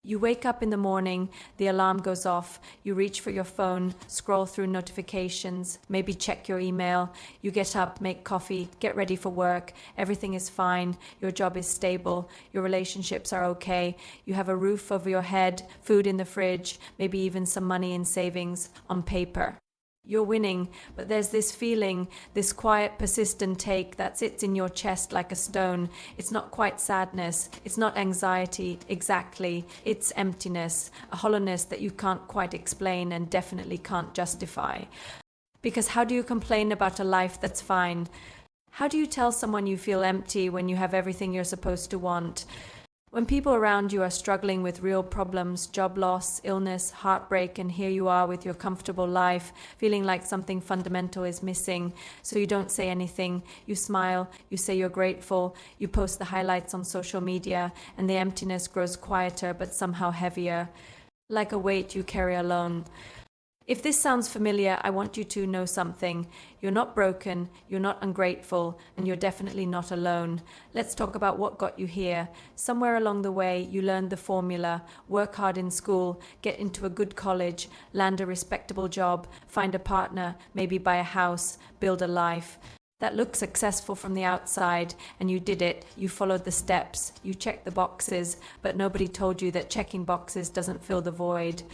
You wake up in the morning, the alarm goes off, you reach for your phone, scroll through notifications, maybe check your email, you get up, make coffee, get ready for work, everything is fine, your job is stable, your relationships are okay, you have a roof over your head, food in the fridge, maybe even some money in savings on paper. You're winning, but there's this feeling, this quiet, persistent take that sits in your chest like a stone. It's not quite sadness, it's not anxiety, exactly. It's emptiness, a hollowness that you can't quite explain and definitely can't justify. Because how do you complain about a life that's fine? How do you tell someone you feel empty when you have everything you're supposed to want? When people around you are struggling with real problems, job loss, illness, heartbreak, and here you are with your comfortable life, feeling like something fundamental is missing, so you don't say anything, you smile, you say you're grateful, you post the highlights on social media, and the emptiness grows quieter but somehow heavier, like a weight you carry alone. If this sounds familiar, I want you to know something. You're not broken, you're not ungrateful, and you're definitely not alone. Let's talk about what got you here. Somewhere along the way, you learned the formula, work hard in school, get into a good college, land a respectable job, find a partner, maybe buy a house, build a life. That looked successful from the outside, and you did it. You followed the steps, you checked the boxes, but nobody told you that checking boxes doesn't fill the void.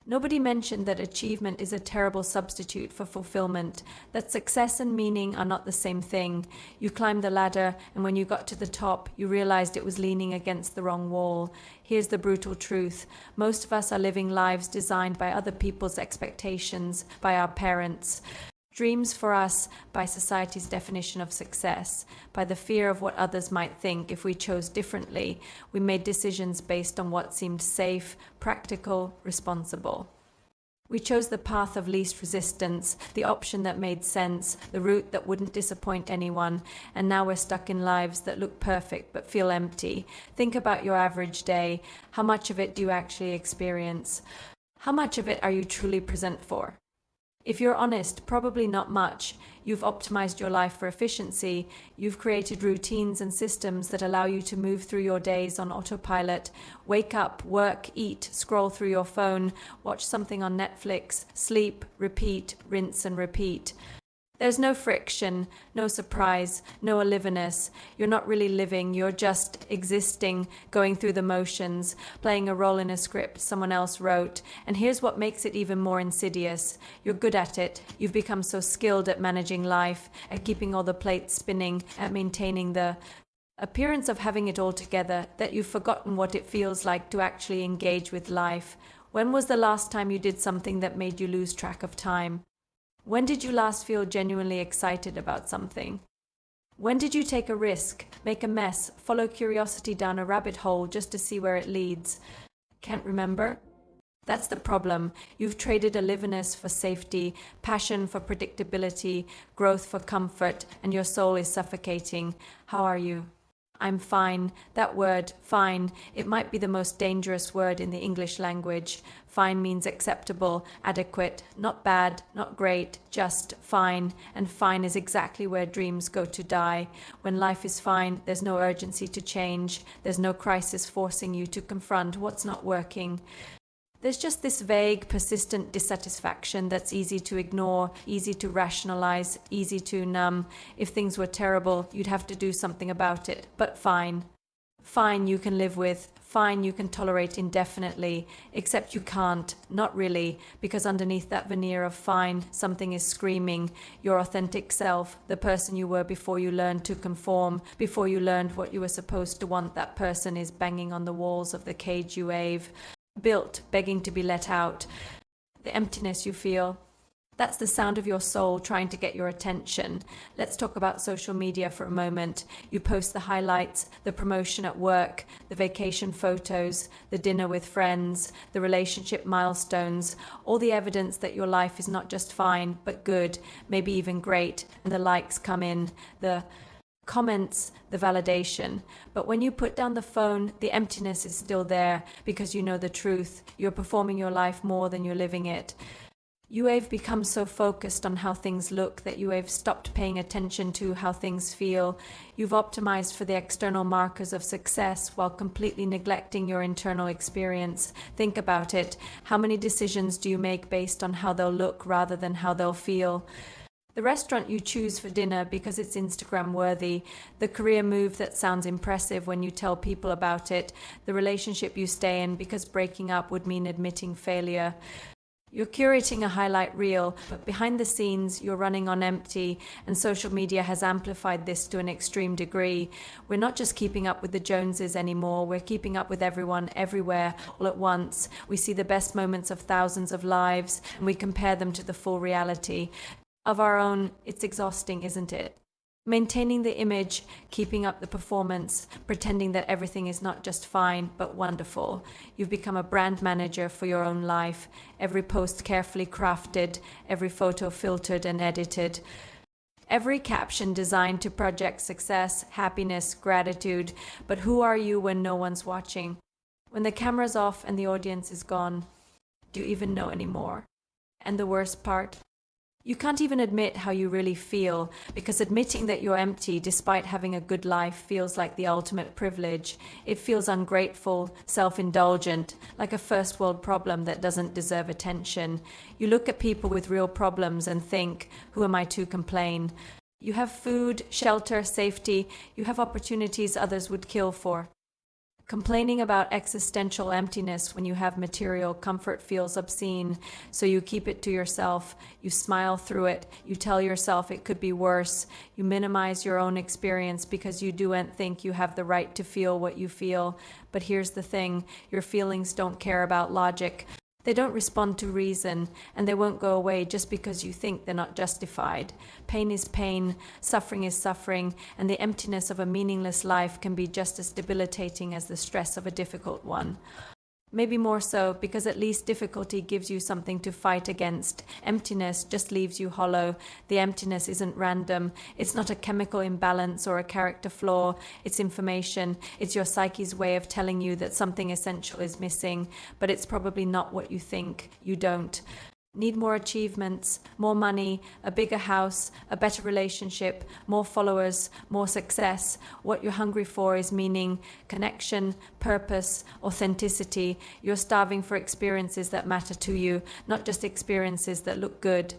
Nobody mentioned that achievement is a terrible substitute for fulfillment, that success and meaning are not the same thing. You climbed the ladder, and when you got to the top, you realized it was leaning against the wrong wall. Here's the brutal truth. Most of us are living lives designed by other people's expectations, by our parents. Dreams for us by society's definition of success, by the fear of what others might think if we chose differently. We made decisions based on what seemed safe, practical, responsible. We chose the path of least resistance, the option that made sense, the route that wouldn't disappoint anyone, and now we're stuck in lives that look perfect but feel empty. Think about your average day. How much of it do you actually experience? How much of it are you truly present for? If you're honest, probably not much. You've optimized your life for efficiency. You've created routines and systems that allow you to move through your days on autopilot. Wake up, work, eat, scroll through your phone, watch something on Netflix, sleep, repeat, rinse and repeat. There's no friction, no surprise, no aliveness. You're not really living, you're just existing, going through the motions, playing a role in a script someone else wrote. And here's what makes it even more insidious. You're good at it. You've become so skilled at managing life, at keeping all the plates spinning, at maintaining the appearance of having it all together, that you've forgotten what it feels like to actually engage with life. When was the last time you did something that made you lose track of time? When did you last feel genuinely excited about something? When did you take a risk, make a mess, follow curiosity down a rabbit hole just to see where it leads? Can't remember? That's the problem. You've traded aliveness for safety, passion for predictability, growth for comfort, and your soul is suffocating. How are you? I'm fine. That word, fine, it might be the most dangerous word in the English language. Fine means acceptable, adequate, not bad, not great, just fine. And fine is exactly where dreams go to die. When life is fine, there's no urgency to change. There's no crisis forcing you to confront what's not working. There's just this vague, persistent dissatisfaction that's easy to ignore, easy to rationalize, easy to numb. If things were terrible, you'd have to do something about it. But fine. Fine you can live with. Fine you can tolerate indefinitely. Except you can't. Not really. Because underneath that veneer of fine, something is screaming. Your authentic self, the person you were before you learned to conform, before you learned what you were supposed to want, that person is banging on the walls of the cage you built, begging to be let out. The emptiness you feel, that's the sound of your soul trying to get your attention. Let's talk about social media for a moment. You post the highlights, the promotion at work, the vacation photos, the dinner with friends, the relationship milestones, all the evidence that your life is not just fine, but good, maybe even great, and the likes come in, the comments, the validation. But when you put down the phone, the emptiness is still there because you know the truth. You're performing your life more than you're living it. You've become so focused on how things look that you've stopped paying attention to how things feel. You've optimized for the external markers of success while completely neglecting your internal experience. Think about it. How many decisions do you make based on how they'll look rather than how they'll feel? The restaurant you choose for dinner because it's Instagram worthy, the career move that sounds impressive when you tell people about it, the relationship you stay in because breaking up would mean admitting failure. You're curating a highlight reel, but behind the scenes, you're running on empty, and social media has amplified this to an extreme degree. We're not just keeping up with the Joneses anymore, we're keeping up with everyone, everywhere, all at once. We see the best moments of thousands of lives, and we compare them to the full reality of our own. It's exhausting, isn't it? Maintaining the image, keeping up the performance, pretending that everything is not just fine, but wonderful. You've become a brand manager for your own life. Every post carefully crafted, every photo filtered and edited. Every caption designed to project success, happiness, gratitude. But who are you when no one's watching? When the camera's off and the audience is gone? Do you even know anymore? And the worst part? You can't even admit how you really feel, because admitting that you're empty despite having a good life feels like the ultimate privilege. It feels ungrateful, self-indulgent, like a first world problem that doesn't deserve attention. You look at people with real problems and think, who am I to complain? You have food, shelter, safety. You have opportunities others would kill for. Complaining about existential emptiness when you have material comfort feels obscene, so you keep it to yourself. You smile through it. You tell yourself it could be worse. You minimize your own experience because you don't think you have the right to feel what you feel. But here's the thing, your feelings don't care about logic. They don't respond to reason, and they won't go away just because you think they're not justified. Pain is pain, suffering is suffering, and the emptiness of a meaningless life can be just as debilitating as the stress of a difficult one. Maybe more so, because at least difficulty gives you something to fight against. Emptiness just leaves you hollow. The emptiness isn't random. It's not a chemical imbalance or a character flaw. It's information. It's your psyche's way of telling you that something essential is missing, but it's probably not what you think. You don't. Need more achievements, more money, a bigger house, a better relationship, more followers, more success. What you're hungry for is meaning, connection, purpose, authenticity. You're starving for experiences that matter to you, not just experiences that look good.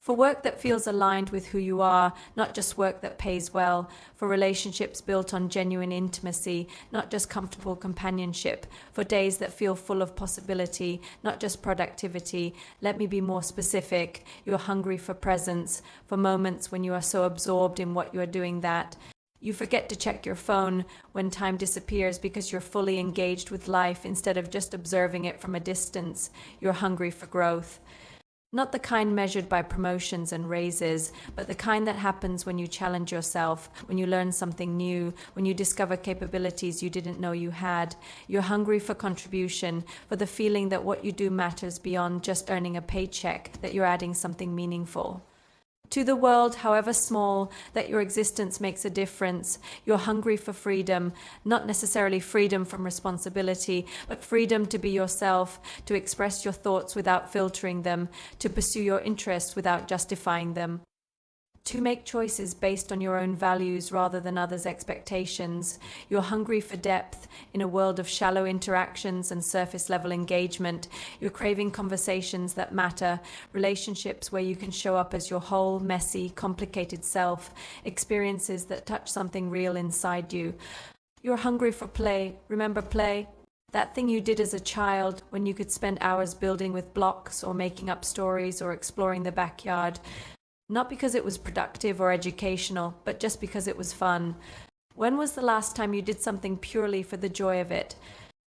For work that feels aligned with who you are, not just work that pays well. For relationships built on genuine intimacy, not just comfortable companionship. For days that feel full of possibility, not just productivity. Let me be more specific. You're hungry for presence, for moments when you are so absorbed in what you are doing that you forget to check your phone when time disappears because you're fully engaged with life instead of just observing it from a distance. You're hungry for growth. Not the kind measured by promotions and raises, but the kind that happens when you challenge yourself, when you learn something new, when you discover capabilities you didn't know you had. You're hungry for contribution, for the feeling that what you do matters beyond just earning a paycheck, that you're adding something meaningful to the world, however small, that your existence makes a difference. You're hungry for freedom, not necessarily freedom from responsibility, but freedom to be yourself, to express your thoughts without filtering them, to pursue your interests without justifying them. To make choices based on your own values rather than others' expectations. You're hungry for depth in a world of shallow interactions and surface-level engagement. You're craving conversations that matter, relationships where you can show up as your whole, messy, complicated self, experiences that touch something real inside you. You're hungry for play. Remember play? That thing you did as a child when you could spend hours building with blocks or making up stories or exploring the backyard. Not because it was productive or educational, but just because it was fun. When was the last time you did something purely for the joy of it?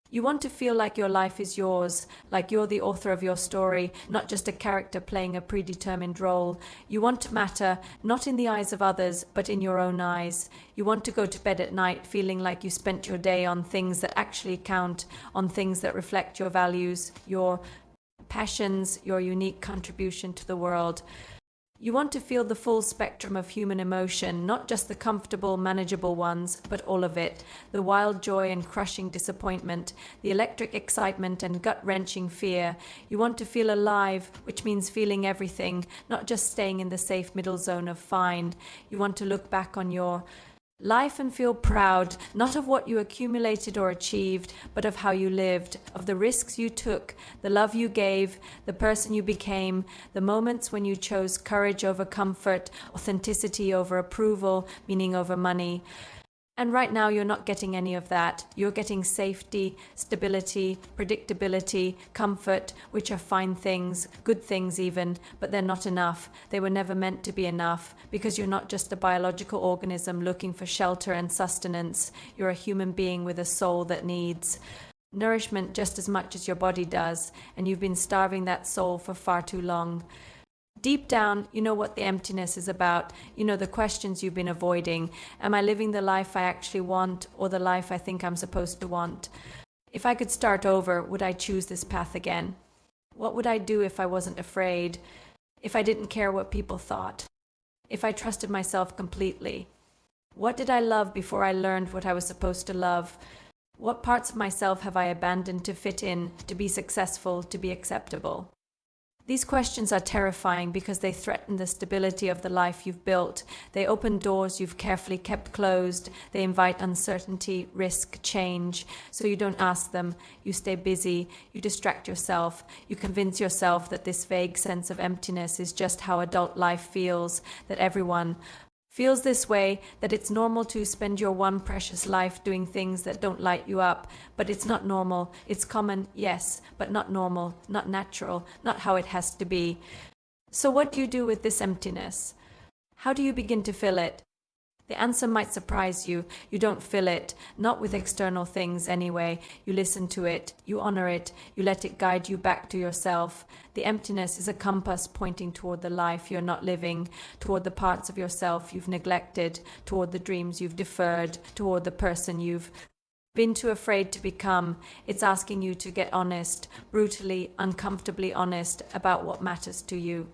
You want to feel like your life is yours, like you're the author of your story, not just a character playing a predetermined role. You want to matter, not in the eyes of others, but in your own eyes. You want to go to bed at night feeling like you spent your day on things that actually count, on things that reflect your values, your passions, your unique contribution to the world. You want to feel the full spectrum of human emotion, not just the comfortable, manageable ones, but all of it. The wild joy and crushing disappointment, the electric excitement and gut-wrenching fear. You want to feel alive, which means feeling everything, not just staying in the safe middle zone of fine. You want to look back on your life and feel proud, not of what you accumulated or achieved, but of how you lived, of the risks you took, the love you gave, the person you became, the moments when you chose courage over comfort, authenticity over approval, meaning over money. And right now, you're not getting any of that. You're getting safety, stability, predictability, comfort, which are fine things, good things even, but they're not enough. They were never meant to be enough, because you're not just a biological organism looking for shelter and sustenance. You're a human being with a soul that needs nourishment just as much as your body does, and you've been starving that soul for far too long. Deep down, you know what the emptiness is about. You know the questions you've been avoiding. Am I living the life I actually want, or the life I think I'm supposed to want? If I could start over, would I choose this path again? What would I do if I wasn't afraid? If I didn't care what people thought? If I trusted myself completely? What did I love before I learned what I was supposed to love? What parts of myself have I abandoned to fit in, to be successful, to be acceptable? These questions are terrifying because they threaten the stability of the life you've built. They open doors you've carefully kept closed. They invite uncertainty, risk, change. So you don't ask them. You stay busy. You distract yourself. You convince yourself that this vague sense of emptiness is just how adult life feels, that everyone feels this way, that it's normal to spend your one precious life doing things that don't light you up. But it's not normal. It's common, yes, but not normal, not natural, not how it has to be. So what do you do with this emptiness? How do you begin to fill it? The answer might surprise you. You don't fill it, not with external things anyway. You listen to it, you honor it, you let it guide you back to yourself. The emptiness is a compass pointing toward the life you're not living, toward the parts of yourself you've neglected, toward the dreams you've deferred, toward the person you've been too afraid to become. It's asking you to get honest, brutally, uncomfortably honest about what matters to you.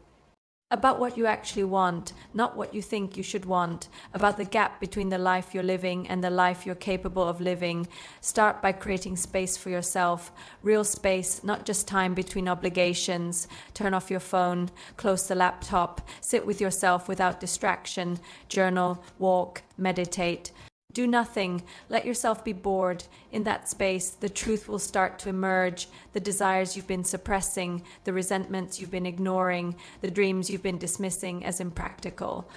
About what you actually want, not what you think you should want, about the gap between the life you're living and the life you're capable of living. Start by creating space for yourself, real space, not just time between obligations. Turn off your phone, close the laptop, sit with yourself without distraction, journal, walk, meditate. Do nothing. Let yourself be bored. In that space, the truth will start to emerge. The desires you've been suppressing, the resentments you've been ignoring, the dreams you've been dismissing as impractical.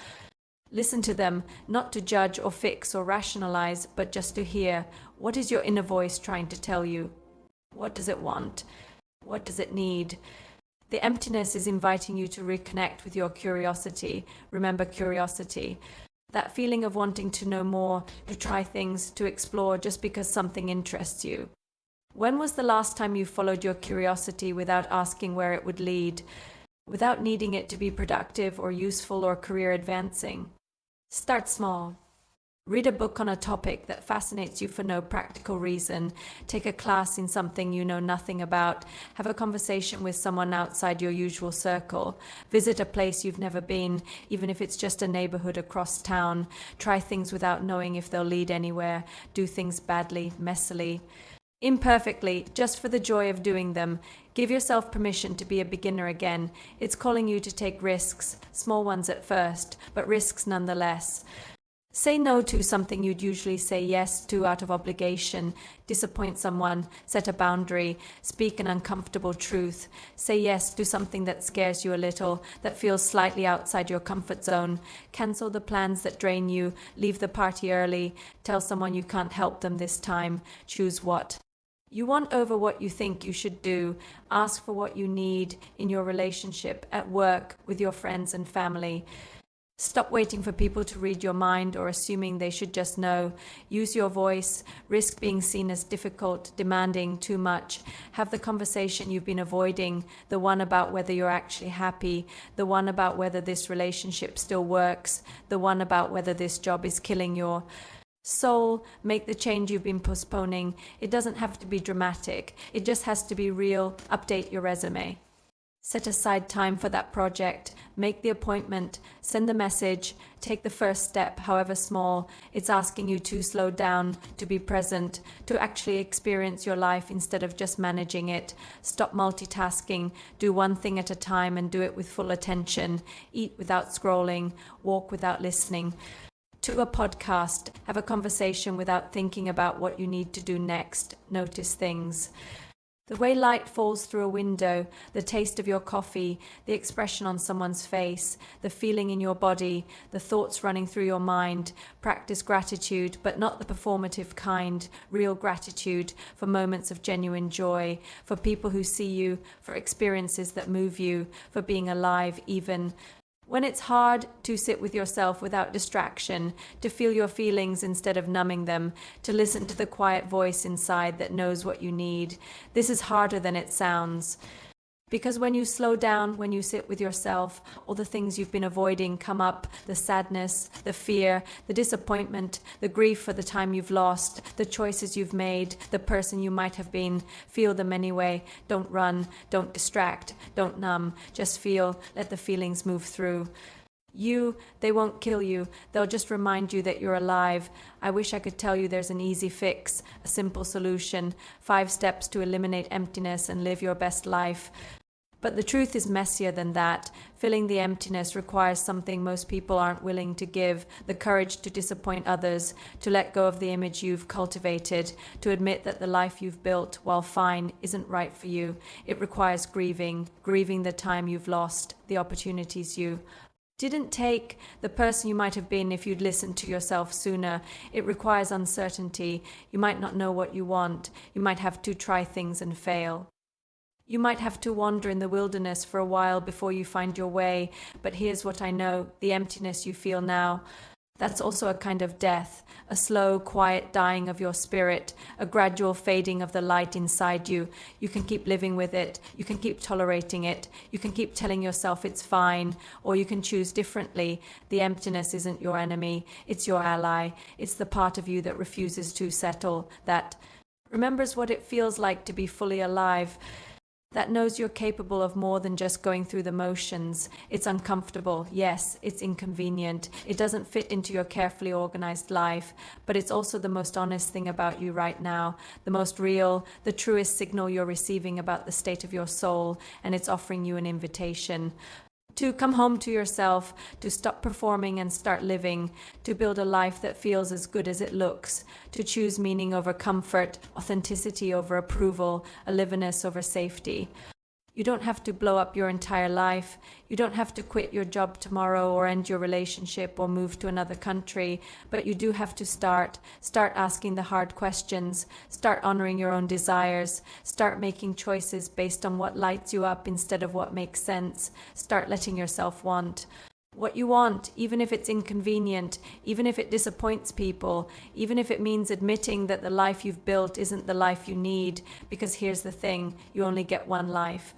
Listen to them, not to judge or fix or rationalize, but just to hear. What is your inner voice trying to tell you? What does it want? What does it need? The emptiness is inviting you to reconnect with your curiosity. Remember curiosity. That feeling of wanting to know more, to try things, to explore just because something interests you. When was the last time you followed your curiosity without asking where it would lead, without needing it to be productive or useful or career advancing? Start small. Read a book on a topic that fascinates you for no practical reason. Take a class in something you know nothing about. Have a conversation with someone outside your usual circle. Visit a place you've never been, even if it's just a neighborhood across town. Try things without knowing if they'll lead anywhere. Do things badly, messily, imperfectly, just for the joy of doing them. Give yourself permission to be a beginner again. It's calling you to take risks, small ones at first, but risks nonetheless. Say no to something you'd usually say yes to out of obligation. Disappoint someone, set a boundary, speak an uncomfortable truth. Say yes to something that scares you a little, that feels slightly outside your comfort zone. Cancel the plans that drain you, leave the party early, tell someone you can't help them this time. Choose what you want over what you think you should do. Ask for what you need in your relationship, at work, with your friends and family. Stop waiting for people to read your mind or assuming they should just know. Use your voice. Risk being seen as difficult, demanding, too much. Have the conversation you've been avoiding, the one about whether you're actually happy, the one about whether this relationship still works, the one about whether this job is killing your soul. Make the change you've been postponing. It doesn't have to be dramatic. It just has to be real. Update your resume. Set aside time for that project, make the appointment, send the message, take the first step, however small. It's asking you to slow down, to be present, to actually experience your life instead of just managing it. Stop multitasking, do one thing at a time and do it with full attention. Eat without scrolling, walk without listening to a podcast, have a conversation without thinking about what you need to do next. Notice things. The way light falls through a window, the taste of your coffee, the expression on someone's face, the feeling in your body, the thoughts running through your mind. Practice gratitude, but not the performative kind. Real gratitude for moments of genuine joy, for people who see you, for experiences that move you, for being alive even when it's hard to sit with yourself without distraction, to feel your feelings instead of numbing them, to listen to the quiet voice inside that knows what you need. This is harder than it sounds. Because when you slow down, when you sit with yourself, all the things you've been avoiding come up, the sadness, the fear, the disappointment, the grief for the time you've lost, the choices you've made, the person you might have been. Feel them anyway. Don't run, don't distract, don't numb. Just feel, let the feelings move through. They won't kill you. They'll just remind you that you're alive. I wish I could tell you there's an easy fix, a simple solution, 5 steps to eliminate emptiness and live your best life. But the truth is messier than that. Filling the emptiness requires something most people aren't willing to give, the courage to disappoint others, to let go of the image you've cultivated, to admit that the life you've built, while fine, isn't right for you. It requires grieving the time you've lost, the opportunities you didn't take, the person you might have been if you'd listened to yourself sooner. It requires uncertainty. You might not know what you want. You might have to try things and fail. You might have to wander in the wilderness for a while before you find your way. But here's what I know, the emptiness you feel now, that's also a kind of death, a slow, quiet dying of your spirit, a gradual fading of the light inside you. You can keep living with it. You can keep tolerating it. You can keep telling yourself it's fine, or you can choose differently. The emptiness isn't your enemy. It's your ally. It's the part of you that refuses to settle, that remembers what it feels like to be fully alive, that knows you're capable of more than just going through the motions. It's uncomfortable, yes, it's inconvenient, it doesn't fit into your carefully organized life, but it's also the most honest thing about you right now, the most real, the truest signal you're receiving about the state of your soul, and it's offering you an invitation to come home to yourself, to stop performing and start living, to build a life that feels as good as it looks, to choose meaning over comfort, authenticity over approval, aliveness over safety. You don't have to blow up your entire life. You don't have to quit your job tomorrow or end your relationship or move to another country, but you do have to start asking the hard questions, start honoring your own desires, start making choices based on what lights you up instead of what makes sense, start letting yourself want what you want, even if it's inconvenient, even if it disappoints people, even if it means admitting that the life you've built isn't the life you need, because here's the thing, you only get one life.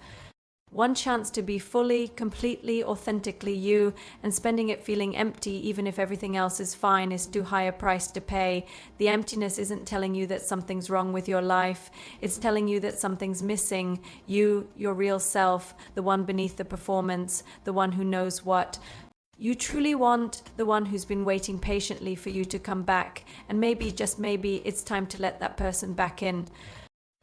One chance to be fully, completely, authentically you, and spending it feeling empty even if everything else is fine is too high a price to pay. The emptiness isn't telling you that something's wrong with your life. It's telling you that something's missing. You, your real self, the one beneath the performance, the one who knows what you truly want, the one who's been waiting patiently for you to come back. And maybe, just maybe, it's time to let that person back in.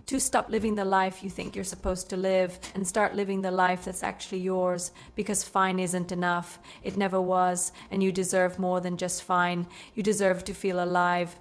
To stop living the life you think you're supposed to live and start living the life that's actually yours, because fine isn't enough. It never was, and you deserve more than just fine. You deserve to feel alive.